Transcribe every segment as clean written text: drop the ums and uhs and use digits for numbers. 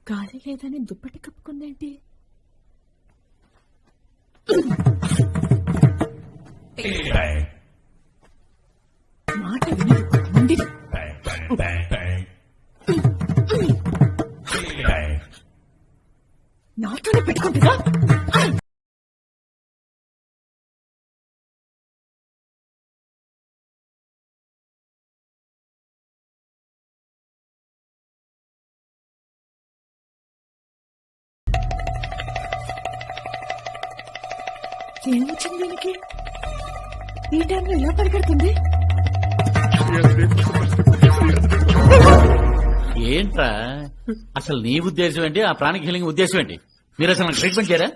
గాలి లేదని దుప్పటి కప్పుకుందేంటి? మాట వినదు ముందు నాతోనే పెట్టుకుంటుందా? ఏమొచ్చింది దీనికి? ఈ టైంలో ఎలా పరిగెడుతుంది? ఏంట్రా అసలు నీ ఉద్దేశం ఏంటి? ఆ ప్రాణిక్ హీలింగ్ ఉద్దేశం ఏంటి? మీరు అసలు నాకు ట్రీట్మెంట్ చేయరా?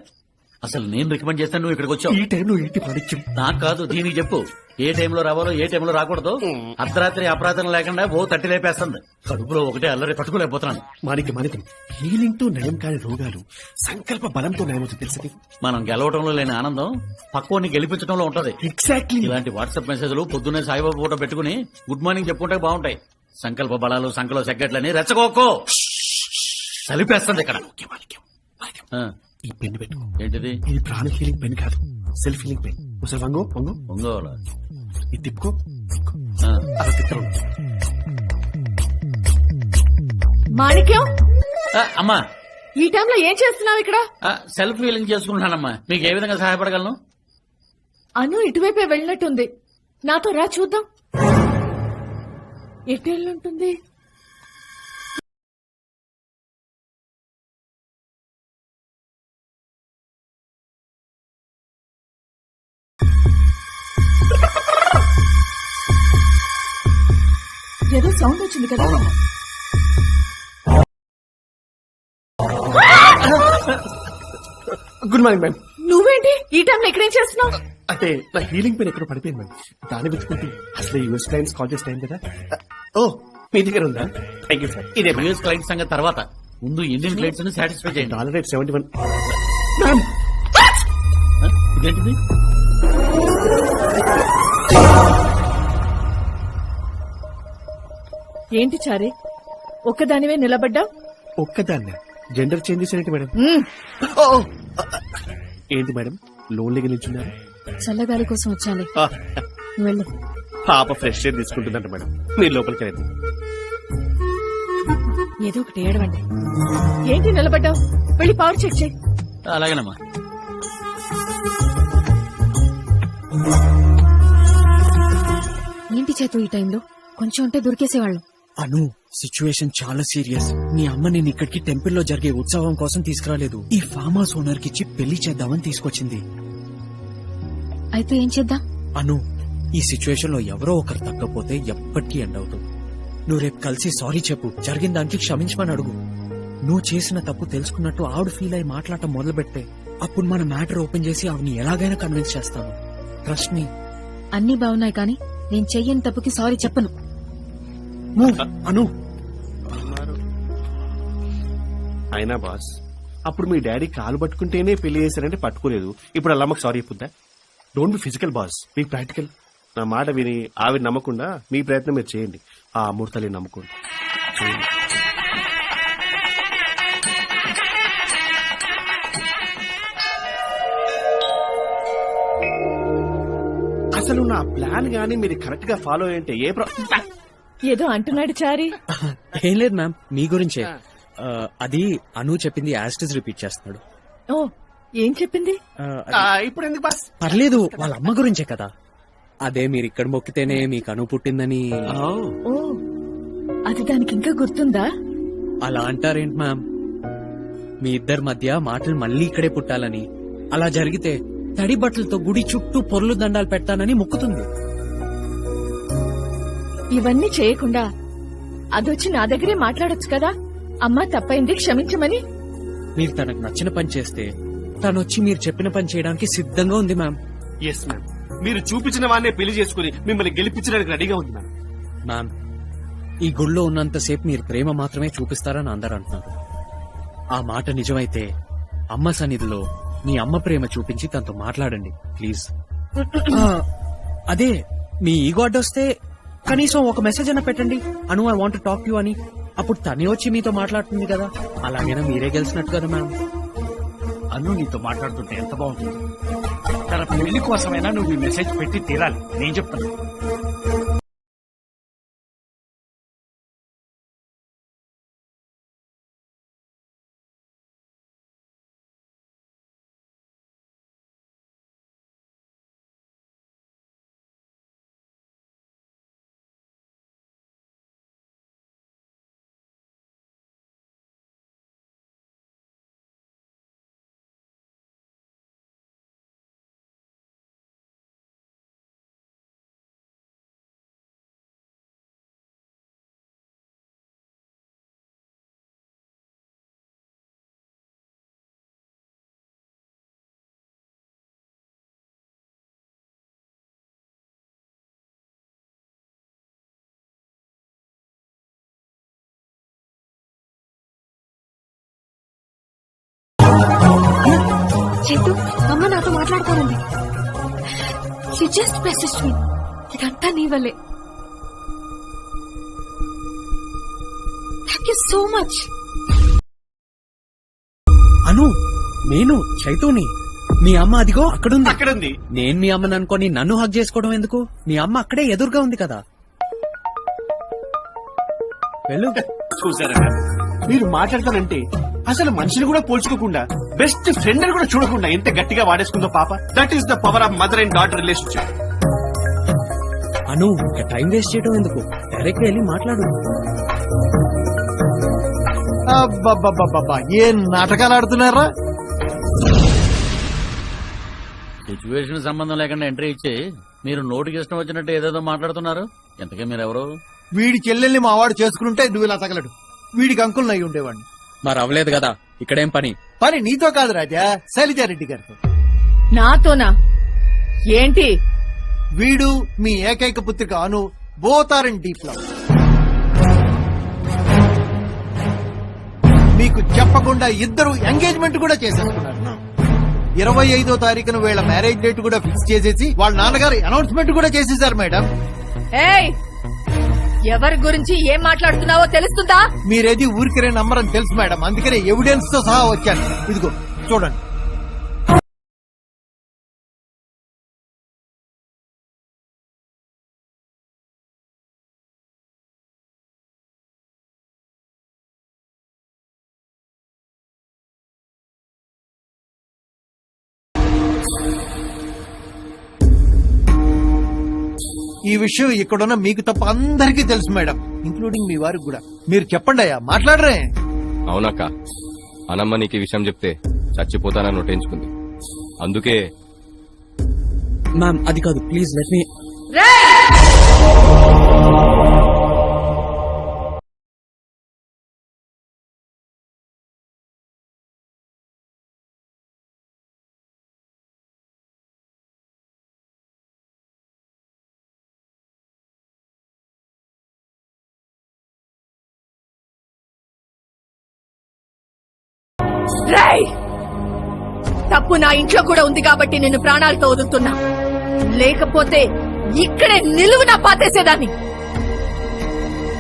అసలు నేను రికమెండ్ చేస్తాను, నువ్వు ఇక్కడికి వచ్చావు. ఈ టైంలో ఏంటి ప్రాణిక్యం? నాకు కాదు, దీనికి చెప్పు. ఏ టైంలో రావాలో ఏ టైంలో రాకూడదు. అర్ధరాత్రి అపరాధం లేకుండా ఓ తట్టి లేపేస్తుంది. కడుపులో ఒకటే అల్లరి పట్టుకోలేకపోతున్నాను. మాణిక్యం హీలింగ్ తో నయం కాని రోగాలు సంకల్ప బలంతో నయమవుతుంది తెలుసు. మనం గెలవటంలో లేని ఆనందం పక్కోని గెలిపించడంలో ఉంటది. ఎగ్జాక్ట్లీ. ఇలాంటి వాట్సాప్ మెసేజ్లు పొద్దున్నే సాయిబాబా ఫోటో పెట్టుకుని గుడ్ మార్నింగ్ చెప్పుకుంటే బాగుంటాయి. సంకల్ప బలాలు సంకలో సెగ్గట్లని రెచ్చగోకో సలిపేస్తుంది ఇక్కడ. ఈ పెన్ పెట్టుకో. ఏంటిది? ఇది ప్రాణిక్ హీలింగ్ పెన్ కాదు, సెల్ఫ్ హీలింగ్ పెన్. ఒకసారి వంగో వంగో ఒంగోలు ఇది తిప్పుకో. అలా తిప్పడం. మాణిక్యం, అమ్మా ఈ టైంలో ఏం చేస్తున్నావు ఇక్కడ? సెల్ఫ్ హీలింగ్ చేసుకుంటున్నానమ్మా. మీకు ఏ విధంగా సహాయపడగలను? అను ఇటువైపే వెళ్ళినట్టుంది. నాతో రా చూద్దాం. ఎటు వెళ్ళుంటుంది? ఏదో సౌండ్ వచ్చింది కదా. Good morning ma'am. నువ్వేంటి ఈ టైంలో ఇక్కడేం చేస్తున్నావు? అంటే నా హీలింగ్ పెన్ ఎక్కడ పడిపోయింది మ్యామ్. దాన్ని వెతుకుంటే అసలు యూఎస్ క్లయింట్స్ కాల్ చేసి టైం కదా. ఓ మీ దగ్గర ఉందా? Thank you sir. ఇదే యూఎస్ క్లయింట్ సంగతి తర్వాత, ముందు ఇండియన్ క్లయింట్స్ ని సాటిస్ఫై చేయండి. $71 మ్యామ్. ఇదేంటిది? ఏంటి చారి, ఒక్కదానివే నిలబడ్డా? ఒక్కదాన్ని జెండర్ చేంజెస్ ఏంటి మేడం? ఏంటి మేడం లోన్లీగా నిల్చున్నారు? చల్లగాలి కోసం వచ్చాలి. వెళ్ళు. పాప ఫ్రెష్ ఎయిర్ తీసుకుంటుందంట మేడం, మీరు లోపలికి రండి. ఏదో ఒకటి ఏడవండి. ఏంటి నిలబడ్డావు? వెళ్ళి పవర్ చెక్ చేయి. అలాగేనమ్మా. ఏంటి చేతు ఈ టైంలో? కొంచెం ఉంటే దొరికేసేవాళ్ళం. అను, సిచ్యువేషన్ చాలా సీరియస్. మీ అమ్మ నేను ఇక్కడికి టెంపుల్ లో జరిగే ఉత్సవం కోసం తీసుకురాలేదు. ఈ ఫామ్ హౌస్ ఓనర్ కి పెళ్లి చేద్దామని తీసుకొచ్చింది. అయితే ఏం చేద్దాం? అను, ఈ సిచ్యువేషన్ లో ఎవరో ఒకరు తగ్గపోతే ఎప్పటికీ ఎండ్ అవుతుంది. నువ్వు రేపు కలిసి సారీ చెప్పు, జరిగిన దానికి క్షమించమని అడుగు. నువ్వు చేసిన తప్పు తెలుసుకున్నట్టు ఆవిడ ఫీల్ అయి మాట్లాడటం మొదలు పెడితే అప్పుడు మన మ్యాటర్ ఓపెన్ చేసి ఆవిడని ఎలాగైనా కన్విన్స్ చేస్తాను. Trust me. అన్ని బాగున్నాయి కానీ నేను చెయ్యని తప్పుకి సారీ చెప్పను. అను, అయినా బాస్, అప్పుడు మీ డాడీ కాలు పట్టుకుంటేనే పెళ్లి చేశారంటే పట్టుకోలేదు. ఇప్పుడు అలా మాకు సారీ చెప్పుద్దా? Don't be physical boss, be practical. నా మాట విని ఆవిడ నమ్మకుండా మీ ప్రయత్నం మీరు చేయండి. ఆ అమూర్తని నమ్ముకోండి. అసలు నా ప్లాన్ గానీ మీరు కరెక్ట్ గా ఫాలో అయ్యంటే ఏదో అంటున్నాడు చారి. ఏం లేదు మ్యామ్, మీ గురించే. అది అను చెప్పింది యాస్టిస్ రిపీట్ చేస్తున్నాడు. ఓ, ఏం చెప్పింది? ఇప్పుడు ఎందుకు బాస్? పర్లేదు, వాళ్ళ అమ్మ గురించే కదా. అదే మీరు ఇక్కడ మొక్కితేనే మీకు అను పుట్టిందని. ఓ, అది దానికి ఇంకా గుర్తుందా? అలా అంటారేంటి మ్యామ్? మీ ఇద్దరి మధ్య మాటలు మళ్ళీ ఇక్కడే పుట్టాలని, అలా జరిగితే తడి బట్టలతో గుడి చుట్టూ పొర్లు దండాలు పెడతానని మొక్కుతుంది. ఇవన్నీ చేయకుండా అదొచ్చి నా దగ్గరే మాట్లాడొచ్చు కదా. అమ్మా తప్పైంది క్షమించమని. మీరు తనకు నచ్చిన పని చేస్తే తనొచ్చి మీరు చెప్పిన పని చేయడానికి సిద్ధంగా ఉంది మ్యామ్. ఎస్ మ్యామ్, మీరు చూపించిన వాడినే పెళ్లి చేసుకుని మిమ్మల్ని గెలిపించడానికి రెడీగా ఉంది మ్యామ్. మ్యామ్, ఈ గుళ్ళో ఉన్నంతసేపు మీరు ప్రేమ మాత్రమే చూపిస్తారని అందరూ అంటున్నారు. ఆ మాట నిజమైతే అమ్మ సన్నిధిలో మీ అమ్మ ప్రేమ చూపించి తనతో మాట్లాడండి ప్లీజ్. అదే మీ ఈగో అడ్డొస్తే కనీసం ఒక మెసేజ్ అన్న పెట్టండి, అను ఐ వాంట్ టాక్ యూ అని. అప్పుడు తనే వచ్చి మీతో మాట్లాడుతుంది కదా, అలాగైనా మీరే గెలిచినట్టు కదా మ్యామ్. అను నీతో మాట్లాడుతుంటే ఎంత బాగుంటుంది. తన పెళ్లి కోసమైనా నువ్వు ఈ మెసేజ్ పెట్టి తీరాలి, నేను చెప్తాను. చేతు అమ్మ నాతో మాట్లాడుకోరండి. She just message me. ఇదంతా నీ వల్లే. Thank you so much. Anu, నేను చైతూని. మీ అమ్మ అదిగో అక్కడుంది. అక్కడుంది. నేను మీ అమ్మని అనుకొని నన్ను హక్ చేసుకోవడం ఎందుకు? మీ అమ్మ అక్కడే ఎదురుగా ఉంది కదా. వెళ్ళు. చూసారా, మీరు మాట్లాడతానంటే అసలు మనిషిని కూడా పోల్చుకోకుండా బెస్ట్ ఫ్రెండ్ అని కూడా చూడకుండా ఎంత గట్టిగా వాడేసుకుందో పాప. That is the power of mother and daughter relationship. Anu, ఇంకా టైం వేస్ట్ చేయడం ఎందుకు? డైరెక్ట్ వెళ్ళి మాట్లాడు. అబ్బబ్బబ్బబ్బా, ఏం నాటకాలు ఆడుతున్నారా? సిచ్యువేషన్ సంబంధం లేకుండా ఎంట్రీ ఇచ్చి మీరు నోటికి ఇష్టం వచ్చినట్టు ఏదేదో మాట్లాడుతున్నారు. ఎంతకే మీరెవరు? వీడి చెల్లెల్ని మావాడు చేసుకుంటే నువ్వు ఇలా తగలడు. వీడికి అంకుల్ అయి ఉండేవాడిని. మరి అవ్వలేదు కదా, ఇక్కడేం పని? పని నీతో కాదు రాజా, శైలజారెడ్డి గారితో. నాతోనా? ఏంటి? వీడు మీ ఏకైక పుత్రిక Anu both are in deep love. మీకు చెప్పకుండా ఇద్దరు ఎంగేజ్మెంట్ కూడా చేసేసుకున్నారు. 25వ తారీఖున వీళ్ళ మ్యారేజ్ డేట్ కూడా ఫిక్స్ చేసేసి వాళ్ళ నాన్నగారు అనౌన్స్మెంట్ కూడా చేసేసారు మేడం. ఏయ్, ఎవరి గురించి ఏం మాట్లాడుతున్నావో తెలుస్తుందా? మీరేది ఊరికిరే నమ్మరని తెలుసు మేడం, అందుకనే ఎవిడెన్స్ తో సహా వచ్చాను. ఇదిగో చూడండి. ఈ విషయం ఇక్కడున్న మీకు తప్ప అందరికీ తెలుసు మేడం, ఇంక్లూడింగ్ మీ వారికి కూడా. మీరు చెప్పండి అయ్యా, మాట్లాడరే. అవునక్క, అనమ్మ నీకు ఈ విషయం చెప్తే చచ్చిపోతానని నొట్టించుకుంది. అందుకే మ్యామ్ అది కాదు, ప్లీజ్ లెట్ మీ. రేయ్, తప్పు నా ఇంట్లో కూడా ఉంది కాబట్టి నిన్ను ప్రాణాలతో వదులుతున్నా. లేకపోతే ఇక్కడే నిలువునా పాతేసేదాన్ని.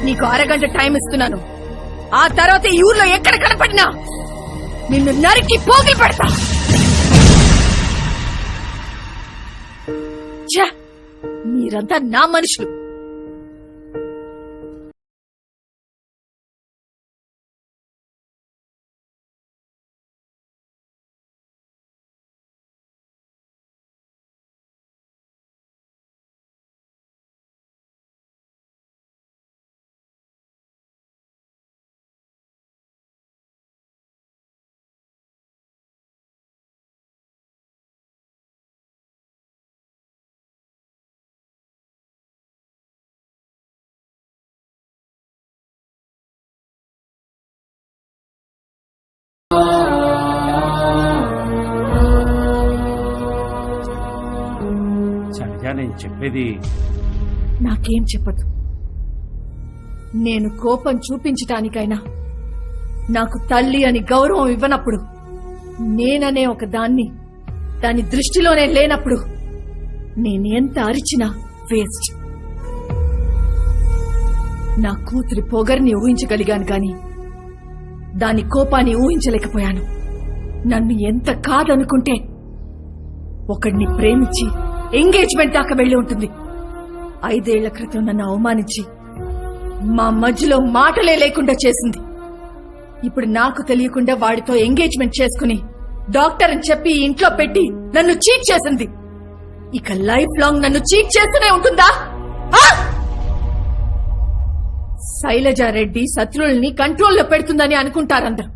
నీకు అరగంట టైం ఇస్తున్నాను. ఆ తర్వాత ఈ ఊర్లో ఎక్కడ కనపడినా నిన్ను నరికి పోగి పెడతా. ఛ, మీరంతా నా మనుషులు. సరిగా నేను చెప్పేది. నాకేం చెప్పదు. నేను కోపం చూపించటానికైనా నాకు తల్లి అని గౌరవం ఇవ్వనప్పుడు, నేననే ఒక దాన్ని దాని దృష్టిలోనే లేనప్పుడు నేనెంత అరిచినా వేస్ట్. నా కూతురి పొగర్ని ఊహించగలిగాను గాని దాని కోపాన్ని ఊహించలేకపోయాను. నన్ను ఎంత కాదనుకుంటే ఒకడిని ప్రేమించి ఎంగేజ్మెంట్ దాకా వెళ్లి ఉంటుంది. 5 ఏళ్ల క్రితం నన్ను అవమానించి మా మధ్యలో మాటలే లేకుండా చేసింది. ఇప్పుడు నాకు తెలియకుండా వాడితో ఎంగేజ్మెంట్ చేసుకుని డాక్టర్ అని చెప్పి ఇంట్లో పెట్టి నన్ను చీట్ చేసింది. ఇక లైఫ్ లాంగ్ నన్ను చీట్ చేస్తూనే ఉంటుందా? శైలజారెడ్డి శత్రువుల్ని కంట్రోల్లో పెడుతుందని అనుకుంటారందరూ.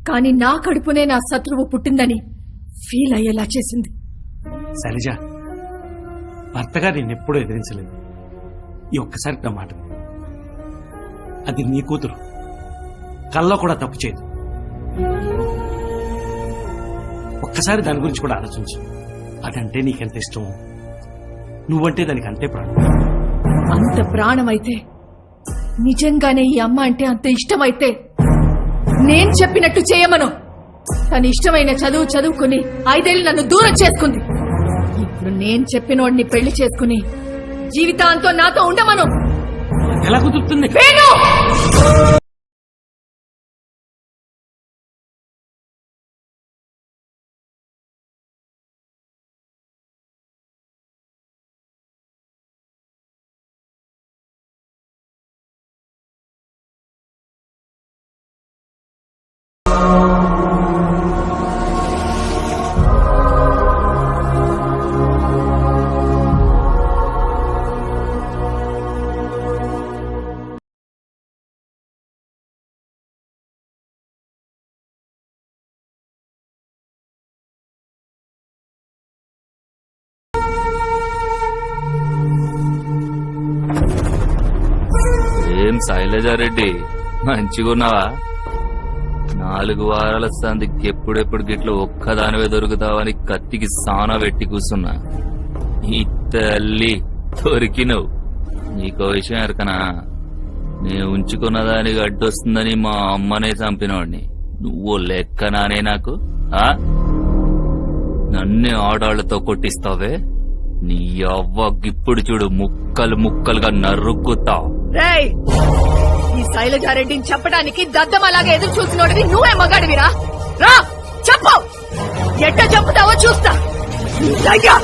కానీ నా కడుపునే నా శత్రువు పుట్టిందని ఫీల్ అయ్యేలా చేసింది. శైలజ, భర్తగా నిన్నెప్పుడూ ఎదిరించలేదు. ఈ ఒక్కసారి నా మాట విను. అది నీ కూతురు, కల్లో కూడా తప్పు చేయదు. ఒక్కసారి దాని గురించి కూడా ఆలోచించు. అదంటే నీకెంత ఇష్టమో, నువ్వంటే దానికి అంతే ప్రాణం. అంత ప్రాణమైతే, నిజంగానే ఈ అమ్మ అంటే అంత ఇష్టమైతే నేను చెప్పినట్టు చేయమను. తన ఇష్టమైన చదువు చదువుకుని 5 ఏళ్ళు నన్ను దూరం చేసుకుంది. ఇప్పుడు నేను చెప్పినోడిని పెళ్లి చేసుకుని జీవితాంతో నాతో ఉండమను. ఎలా కుదురుతుంది? వేణు! ఏం శైలజారెడ్డి, మంచిగున్నావా? 4 వారాల సందికి ఎప్పుడెప్పుడు గిట్ల ఒక్కదానివే దొరుకుతావని కత్తికి సానా పెట్టి కూర్చున్నా. ఈ తల్లి దొరికినవు. నీకో విషయం ఎరకనా? నేను ఉంచుకున్న దానికి అడ్డొస్తుందని మా అమ్మనే చంపినవాడిని. నువ్వు లెక్కనానే నాకు? నన్నే ఆడాళ్లతో కొట్టిస్తావే? నీ అవ్వ గిప్పుడు చూడు, ముక్కలు ముక్కలుగా నరుక్కుతా. రేయ్, ఈ శైలజారెడ్డిని చెప్పడానికి దద్దమలాగా ఎదురు చూసినోడివి నువ్వే మగాడివిరా? రా చెప్పు, ఎట్ట చెప్పుతావో చూస్తా. దయ్యా!